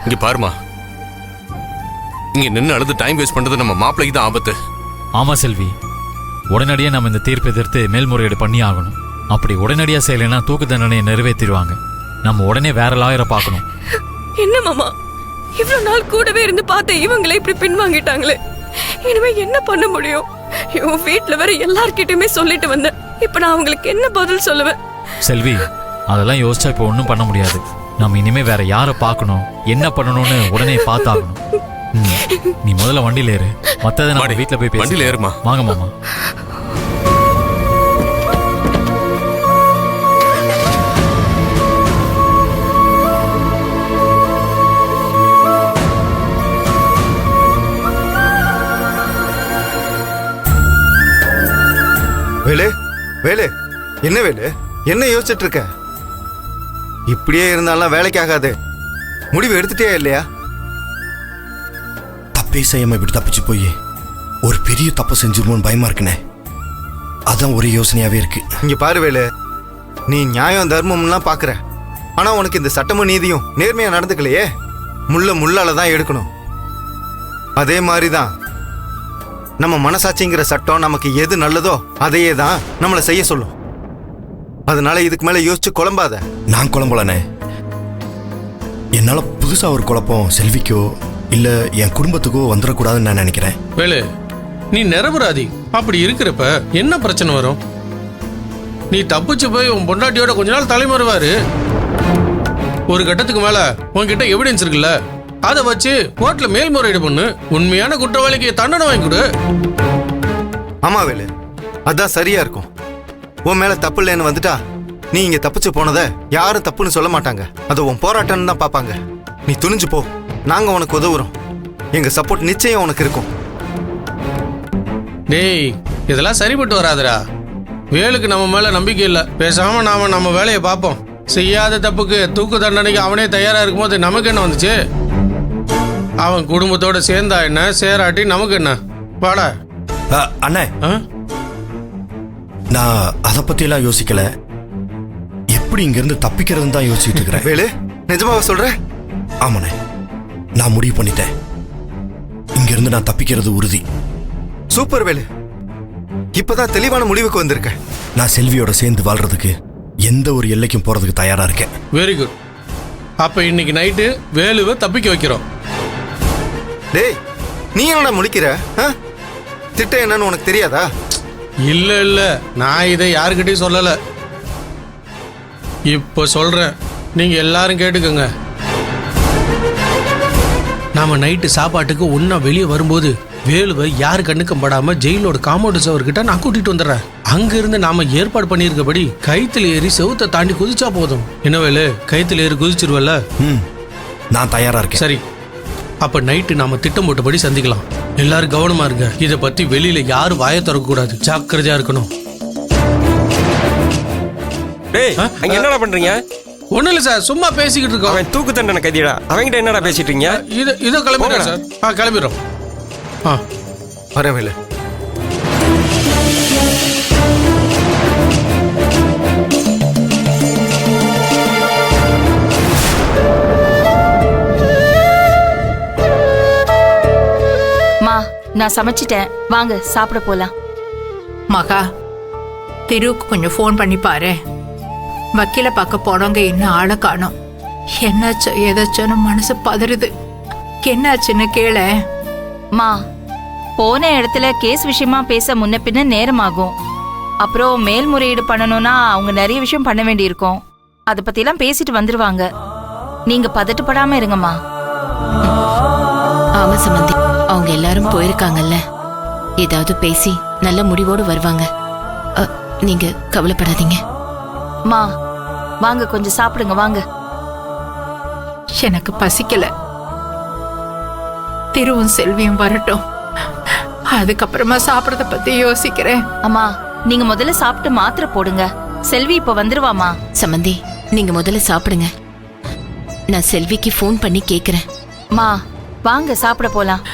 இங்க பாருமா, இங்க நின்று அழுது டைம் வேஸ்ட் பண்றது நம்ம மாப்பிள்ளைக்கு தான் ஆபத்து. ஆமா செல்வி, உடனடியா நம்ம இந்த தீர்ப்பை எதிர்த்து மேல்முறையீடு பண்ணி ஆகணும். அப்படி உடனடியா செய்யலைன்னா தூக்கு தண்டனையை நிறைவேற்றிடுவாங்க. நம்ம உடனே வேற லாயரை பார்க்கணும். என்ன மாமா, இவ்வளவு நாள் கூடவே இருந்து பார்த்த இவங்களே இப்படி பின்வாங்கிட்டாங்களே, இனிமே என்ன பண்ண முடியும்? இவன் வீட்டுல வேற எல்லார்கிட்டயுமே சொல்லிட்டு வந்தேன். இப்ப நான் அவங்களுக்கு என்ன பதில் சொல்லுவேன்? செல்வி, அதெல்லாம் யோசிச்சா இப்ப ஒன்றும் பண்ண முடியாது. நம்ம இனிமே வேற யாரை பார்க்கணும், என்ன பண்ணணும்னு உடனே பார்த்தாகணும். நீ முதல்ல வண்டியில ஏறு, மத்ததை நம்ம வீட்டுல போய் வண்டியில ஏறுமா. வாங்க மாமா. வேலு, வேலு, என்ன வேலு, என்ன யோசிச்சுட்டு இருக்க? இப்படியே இருந்தாலும் வேலைக்கு ஆகாது. முடிவு எடுத்துட்டே இல்லையா? தப்பே செய்யாம இப்படி தப்பிச்சு போய் ஒரு பெரிய தப்பு செஞ்சிருமோன்னு பயமா இருக்குனே. அதான் ஒரே யோசனையாவே இருக்கு. இங்க பாரு வேலு, நீ நியாயம் தர்மம்லாம் பாக்குற, ஆனா உனக்கு இந்த சட்டமும் நீதியும் நேர்மையா நடந்துக்கலையே. முள்ளால தான் எடுக்கணும். அதே மாதிரிதான் நம்ம மனசாட்சிங்கிற சட்டம் நமக்கு எது நல்லதோ அதையே தான் நம்மளை செய்ய சொல்லும். அதனால இதுக்கு மேல யோசிச்சு குழம்பாத. நான் குழம்பலனே. என்னால புதுசா ஒரு குழப்பம் செல்விக்கோ இல்ல என் குடும்பத்துக்கோ வந்துடக்கூடாதுன்னு நான் நினைக்கிறேன். வேலு, நீ நிரபராதி. அப்படி இருக்கிறப்ப என்ன பிரச்சனை வரும்? நீ தப்பிச்சு போய் உன் பொண்டாட்டியோட கொஞ்ச நாள் தலைமறைவாரு. ஒரு கட்டத்துக்கு மேல உன்கிட்ட எவிடன்ஸ் இருக்குல்ல, அதை வச்சு கோர்ட்ல மேல்முறையீடு பண்ணு. உண்மையான குற்றவாளிக்கு தண்டனை வாங்கி கொடு. ஆமா வேலு, அதான் சரியா இருக்கும். உன் மேல தப்பு இல்லைன்னு வந்துட்டா நீ இங்க தப்பிச்சு போனத யாரும் தப்புன்னு சொல்ல மாட்டாங்க. அது உன் போராட்டம்னு தான் பாப்பாங்க. நீ துணிஞ்சு போ, நாங்க உனக்கு உதவுறோம். எங்க சப்போர்ட் நிச்சயம் உனக்கு இருக்கும். டேய், இதெல்லாம் சரிப்பட்டு வராதுடா. வேலுக்கு நம்ம மேல நம்பிக்கை இல்லை. பேசாம நாம நம்ம வேலையை பார்ப்போம். செய்யாத தப்புக்கு தூக்கு தண்டனைக்கு அவனே தயாரா இருக்கும்போது நமக்கு என்ன வந்துச்சு? அவன் குடும்பத்தோட சேர்ந்தா என்ன, சேராட்டி நமக்கு என்ன? வாடா. அண்ணே, நான் அதை பத்தி எல்லாம் யோசிக்கல. எப்படி இங்க இருந்து தப்பிக்கிறதுன்னு தான் யோசிச்சுட்டு இருக்கிறேன். வேலு, நிஜமாவா சொல்ற? ஆமாண்ணே, நான் முடிவு பண்ணிட்டேன். இங்க இருந்து நான் தப்பிக்கிறது உறுதி. சூப்பர் வேலு, இப்பதான் தெளிவான முடிவுக்கு வந்திருக்க. நான் செல்வியோட சேர்ந்து வாழ்றதுக்கு எந்த ஒரு எல்லைக்கும் போறதுக்கு தயாரா இருக்கேன். Very good. அப்ப இன்னைக்கு நைட்டு வேலுவை தப்பிக்க வைக்கிறோம். டேய், நீ என்னடா முடிக்கிற? திட்டம் என்னன்னு உனக்கு தெரியாதா? இல்ல, நான் இதை யாருக்கிட்டையும் சொல்லல. இப்ப சொல்றேன், நீங்க எல்லாரும் கேட்டுக்கோங்க. நாம நைட்டு சாப்பாட்டுக்கு ஒன்னா வெளியே வரும்போது வேலுவை யாரு கண்ணுக்கும் படாம ஜெயிலோட காம்பவுண்ட் சவர்கிட்ட நான் கூட்டிட்டு வந்துடுறேன். அங்க இருந்து நாம ஏற்பாடு பண்ணியிருக்கபடி கைத்துல ஏறி செவுத்தை தாண்டி குதிச்சா போதும். என்ன வேலு, கைத்துல ஏறி குதிச்சிருவல்ல? நான் தயாரா இருக்கேன். சரி, அப்ப நைட்டு நாம திட்டம் போட்டபடி சந்திக்கலாம். எல்லாரும் கவனமா இருங்க. இதை பத்தி வெளியில யாரும் வாயை திறக்க கூடாது. ஜாக்கிரதையா இருக்கணும். டேய், அங்க என்னடா பண்றீங்க? ஒண்ணு இல்ல சார், சும்மா பேசிக்கிட்டு இருக்கோம். அவன் தூக்கு தண்டனை கைதிடா. அவங்கிட்ட என்னடா பேசிட்டு இருக்கீங்க? இதோ கிளம்பிடுறேன் சார். கிளம்பிடுறோம். வரேன் வேலு. நான் சமைச்சிட்டேன், வாங்க சாப்பிட போலாம். மகா, திருவுக்கு கொஞ்சம் ஃபோன் பண்ணி பாரு. வக்கீல பார்க்க போனவங்க இன்னும் ஆளை காணோம். என்னாச்சோ ஏதாச்சோன்னு மனசு பதறுது. என்னாச்சுன்னு கேள. மா, போன இடத்துல கேஸ் விஷயமா பேச முன்ன பின்ன நேரம் ஆகும். அப்புறம் மேல்முறையீடு பண்ணணும்னா அவங்க நிறைய விஷயம் பண்ண வேண்டியிருக்கும். அதை பத்திலாம் பேசிட்டு வந்துருவாங்க. நீங்க பதட்டப்படாம இருங்கம்மா. ஆமா சம்பந்தி, அவங்க எல்லாரும் போயிருக்காங்கல்ல, ஏதாவது பேசி நல்ல முடிவோடு வருவாங்க. நீங்க கவலைப்படாதீங்க. மா, வாங்க கொஞ்சம் சாப்பிடுங்க வாங்க. எனக்கு பசிக்கல. திருவும் செல்வியும் வரட்டும், அதுக்கப்புறமா சாப்பிடறத பத்தி யோசிக்கிறேன். அம்மா, நீங்க முதல்ல சாப்பிட்டு மாத்திரை போடுங்க. செல்வி இப்ப வந்துருவாமா. சம்பந்தி, நீங்க முதல்ல சாப்பிடுங்க. நான் செல்விக்கு ஃபோன் பண்ணி கேக்குறேன். மா, வாங்க சாப்பிட போலாம்.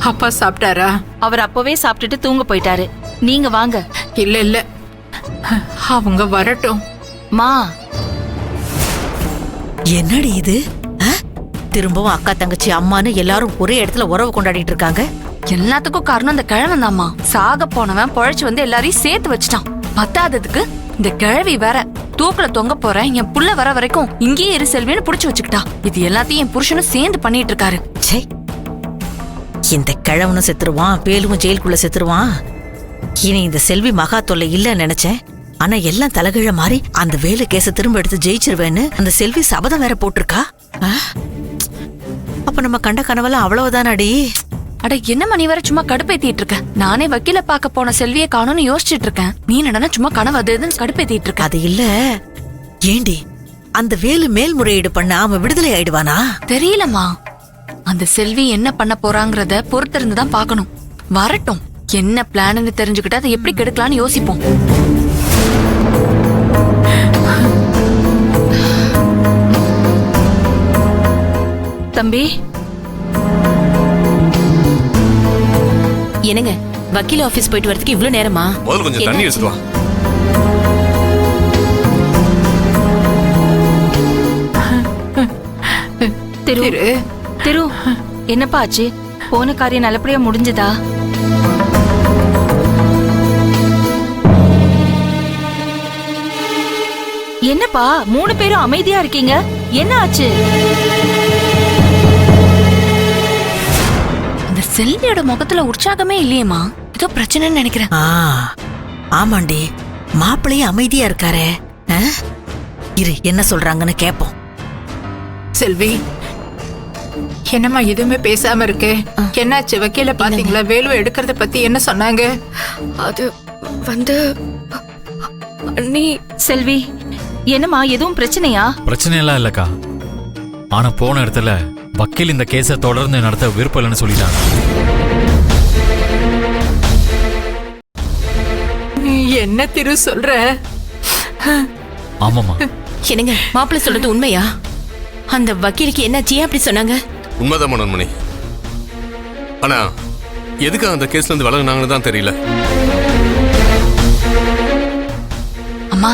அப்பா சாப்பிட்டாரா? அவர் அப்பவே சாப்பிட்டுட்டு தூங்க போயிட்டாரு. நீங்க வாங்க. இல்ல, அவங்க வரட்டும். மா, என்னடி இது? திரும்பவும் அக்கா தங்கச்சி அம்மான்னு எல்லாரும் ஒரே இடத்துல உறவு கொண்டாடிட்டு இருக்காங்க. எல்லாத்துக்கும் காரணம் அந்த கிழவன் தாம்மா. சாக போனவன் பொழைச்சு வந்து எல்லாரையும் சேர்த்து வச்சுட்டான். பத்தாததுக்கு இந்த கிழவி வேற தூக்குல தொங்க போறேன் என் புள்ள வர வரைக்கும் இங்கேயே இரு செல்வின்னு புடிச்சு வச்சுக்கிட்டா. இது எல்லாத்தையும் என் புருஷனும் சேர்ந்து பண்ணிட்டு இருக்காரு. ச்சே, இந்த கிழவனும் செத்துருவான், வேலுவும் ஜெயிலுக்குள்ள செத்துருவான். இனி இந்த செல்வி மகா தொல்லை இல்லன்னு நினைச்சேன். ஆனா எல்லாம் தலைகீழ மாறி அந்த வேலு கேஸ திரும்ப எடுத்து ஜெயிச்சிருவேன்னு அந்த செல்வி சபதம் வேற போட்டிருக்கா. அப்ப நம்ம கண்ட கனவெல்லாம் அவ்வளவுதானடி. அட என்னம்மா நீ வேற சும்மா கடுப்பேத்திட்டு இருக்க? நானே வக்கீல பார்க்க போன செல்வியை காணோம்னு யோசிச்சுட்டு இருக்கேன். நீ என்னடா சும்மா கனவு அது இதுன்னு கடுப்பேத்திட்டு இருக்க? அது இல்ல ஏண்டி, அந்த வேலு மேல்முறையீடு பண்ண அவன் விடுதலை ஆயிடுவானா? தெரியலம்மா. அந்த செல்வி என்ன பண்ண போறாங்கறத பொறுத்திருந்து தான் பார்க்கணும். வரட்டும், என்ன பிளான்னு தெரிஞ்சுக்கிட்டு அதை எப்படி கெடுக்கலாம்னு யோசிப்போம். தம்பி, என்னங்க வக்கீல் ஆபீஸ் போயிட்டு வரதுக்கு இவ்ளோ நேரமா? முதல்ல கொஞ்சம் தண்ணி எடுத்துட்டு வா. திரு திரு என்னப்பா ஆச்சு? போன காரியம் நல்லபடியா முடிஞ்சதா? என்னப்பா 3 பேரும் அமைதியா இருக்கீங்க? என்ன ஆச்சு? அந்த செல்வியோட முகத்துல உற்சாகமே இல்லையேம்மா. ஏதோ பிரச்சனைன்னு நினைக்கிறேன். ஆமாண்டி, மாப்பிள்ளையே அமைதியா இருக்காரே. இரு என்ன சொல்றாங்கன்னு கேப்போம். செல்வி, என்னம்மா எதுவுமே பேசாம இருக்கே? என்னாச்சு? வக்கீல பாத்தீங்களா? வேலுவை எடுக்கிறத பத்தி என்ன சொன்னாங்க? அது வந்து நீ செல்வி, என்னம்மா எதுவும் பிரச்சனையா? பிரச்சனை எல்லாம் இல்லக்கா. ஆனா போன இடத்துல வக்கீல் இந்த கேஸை தொடர்ந்து நடத்த விருப்பம் இல்லைன்னு சொல்லிட்டாங்க. நீ என்ன திரு சொல்ற? ஆமாமா. என்னங்க மாப்பிள்ளை சொல்றது உண்மையா? அந்த வக்கீலுக்கு என்னாச்சு? அப்படி சொன்னாங்க. உண்மைதான் மனோன்மணி. ஆனா எதுக்கு அந்த கேஸ்ல இருந்து விலகுனாங்கன்னு தான் தெரியல. அம்மா,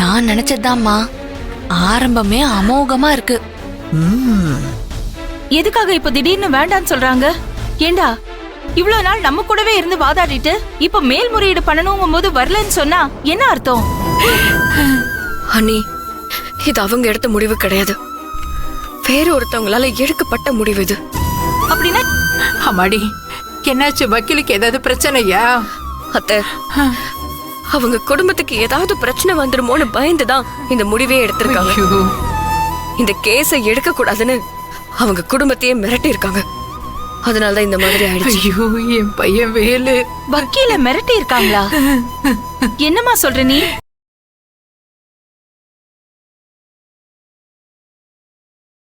நான் நினைச்சதுதான்மா. ஆரம்பமே அமோகமா இருக்கு. எதுக்காக இப்ப திடீர்னு வேண்டான்னு சொல்றாங்க? ஏண்டா இவ்ளோ நாள் நம்ம கூடவே இருந்து வாதாடிட்டு இப்ப மேல்முறையீடு பண்ணணுங்கும் போது வரலன்னு சொன்னா என்ன அர்த்தம்? அண்ணி, இது அவங்க எடுத்த முடிவு கிடையாது. வேற ஒருத்தவங்களால எடுக்கப்பட்ட முடிவு இது. அப்படின்னா அம்மாடி, என்னாச்சு? வக்கீலுக்கு ஏதாவது பிரச்சனையா? அத்தை, அவங்க குடும்பத்துக்கு ஏதாவது பிரச்சனை வந்துருமோன்னு பயந்துதான் இந்த முடிவே எடுத்திருக்காங்க. ஐயோ, இந்த கேஸை எடுக்க கூடாதுன்னு அவங்க குடும்பத்தையே மிரட்டி இருக்காங்க. அதனாலதான் இந்த மாதிரி ஆயிடுச்சு. ஐயோ, என் பையன் வேலு வக்கீல மிரட்டி இருக்காங்களா? என்னம்மா சொல்ற நீ?